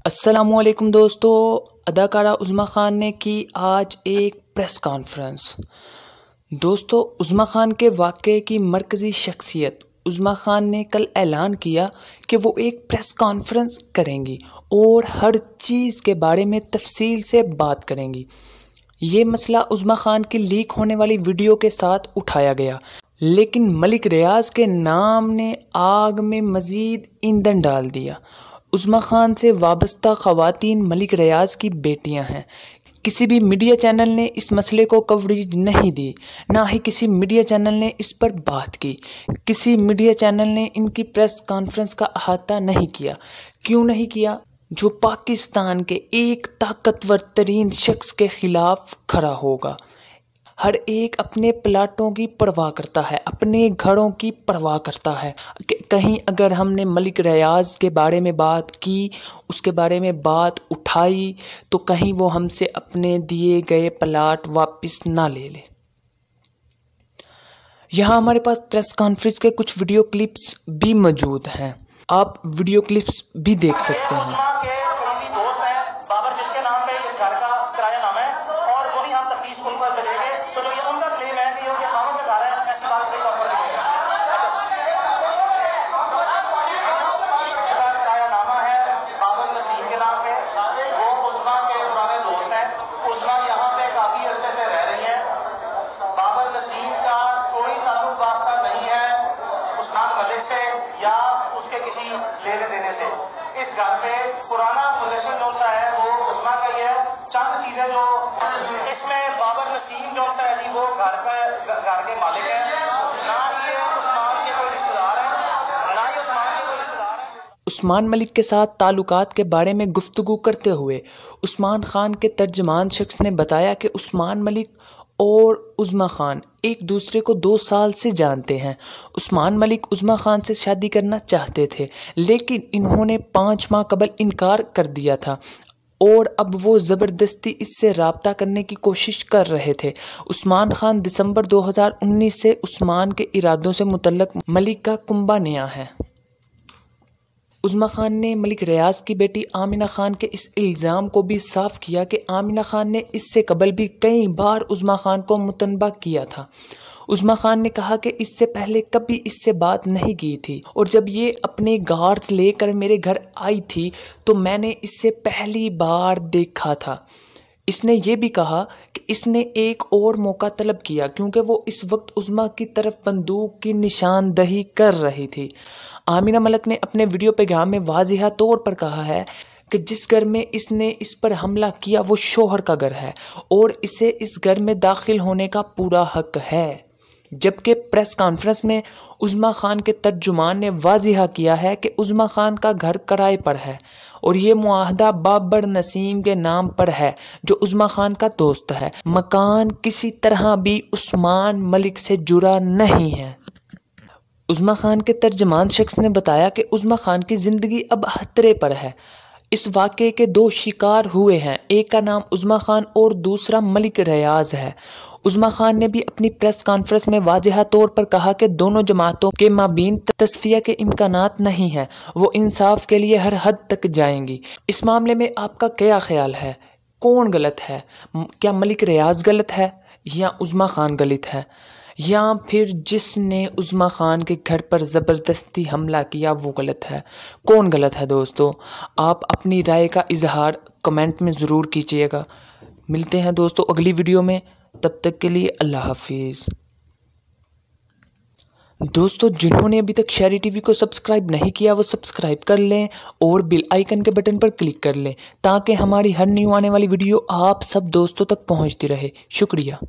अस्सलामुअलैकुम दोस्तों। अदाकारा उज़्मा खान ने की आज एक प्रेस कॉन्फ्रेंस। दोस्तों, उज़्मा खान के वाक़े की मरकज़ी शख्सियत उज़्मा खान ने कल ऐलान किया कि वो एक प्रेस कॉन्फ्रेंस करेंगी और हर चीज़ के बारे में तफसील से बात करेंगी। ये मसला उज़्मा खान की लीक होने वाली वीडियो के साथ उठाया गया, लेकिन मलिक रियाज के नाम ने आग में मज़ीद ईंधन डाल दिया। उज़्मा खान से वाबस्ता ख़वातीन मलिक रियाज की बेटियां हैं। किसी भी मीडिया चैनल ने इस मसले को कवरेज नहीं दी, ना ही किसी मीडिया चैनल ने इस पर बात की। किसी मीडिया चैनल ने इनकी प्रेस कॉन्फ्रेंस का अहाता नहीं किया। क्यों नहीं किया? जो पाकिस्तान के एक ताकतवर तरीन शख्स के खिलाफ खड़ा होगा। हर एक अपने प्लाटों की परवाह करता है, अपने घरों की परवाह करता है। कहीं अगर हमने मलिक रियाज के बारे में बात की, उसके बारे में बात उठाई, तो कहीं वो हमसे अपने दिए गए प्लाट वापस ना ले ले। यहाँ हमारे पास प्रेस कॉन्फ्रेंस के कुछ वीडियो क्लिप्स भी मौजूद हैं। आप वीडियो क्लिप्स भी देख सकते हैं। या उसके किसी लेने देने से इस घर पे पुराना पोजीशन जो होता है वो उस्मा का ही है। चंद चीजें जो इसमें बाबर नसीम जो होता है वो घर के मालिक है, ना ये उस्मान के कोई रिश्तेदार है, ना ही उस्मान के कोई रिश्तेदार है। उस्मान मलिक के साथ ताल्लुकात के बारे में गुफ्तगू करते हुए उस्मान खान के तर्जमान शख्स ने बताया कि उस्मान मलिक और उज़्मा खान एक दूसरे को 2 साल से जानते हैं। उस्मान मलिक उज़्मा खान से शादी करना चाहते थे, लेकिन इन्होंने 5 माह कबल इनकार कर दिया था और अब वो ज़बरदस्ती इससे राब्ता करने की कोशिश कर रहे थे। उस्मान खान दिसंबर 2019 से उस्मान के इरादों से मुतल्लक मलिक का कुंबा नया है। उज़्मा खान ने मलिक रियाज की बेटी आमिना खान के इस इल्ज़ाम को भी साफ किया कि आमिना खान ने इससे कबल भी कई बार उज़्मा खान को मुतनबा किया था। उज़्मा खान ने कहा कि इससे पहले कभी इससे बात नहीं की थी और जब ये अपने गार्ड्स लेकर मेरे घर आई थी तो मैंने इससे पहली बार देखा था। इसने ये भी कहा कि इसने एक और मौका तलब किया क्योंकि वो इस वक्त उज़्मा की तरफ बंदूक की निशानदही कर रही थी। आमिना मलिक ने अपने वीडियो पैगाम में वाज़िहा तौर पर कहा है कि जिस घर में इसने इस पर हमला किया वो शोहर का घर है और इसे इस घर में दाखिल होने का पूरा हक है। जबकि प्रेस कॉन्फ्रेंस में उज़्मा खान के तर्जुमान ने वाज़िहा किया है कि उज़्मा खान का घर किराए पर है और ये मुआहदा बाबर नसीम के नाम पर है जो उज़्मा खान का दोस्त है। मकान किसी तरह भी उस्मान मलिक से जुड़ा नहीं है। उज़्मा खान के तर्जमान शख्स ने बताया कि उज़्मा खान की ज़िंदगी अब खतरे पर है। इस वाक़े के 2 शिकार हुए हैं, एक का नाम उज़्मा खान और दूसरा मलिक रियाज है। उज़्मा खान ने भी अपनी प्रेस कॉन्फ्रेंस में वाज़िहा तौर पर कहा कि दोनों जमातों के माबीन तस्फिया के इम्कानात नहीं हैं, वो इंसाफ के लिए हर हद तक जाएंगी। इस मामले में आपका क्या ख्याल है? कौन गलत है? क्या मलिक रियाज गलत है या उज़्मा खान गलत है, या फिर जिसने उज़्मा खान के घर पर ज़बरदस्ती हमला किया वो गलत है? कौन गलत है दोस्तों? आप अपनी राय का इजहार कमेंट में ज़रूर कीजिएगा। मिलते हैं दोस्तों अगली वीडियो में, तब तक के लिए अल्लाह हाफिज़। दोस्तों, जिन्होंने अभी तक शेरी टीवी को सब्सक्राइब नहीं किया वो सब्सक्राइब कर लें और बेल आइकन के बटन पर क्लिक कर लें ताकि हमारी हर न्यू आने वाली वीडियो आप सब दोस्तों तक पहुंचती रहे। शुक्रिया।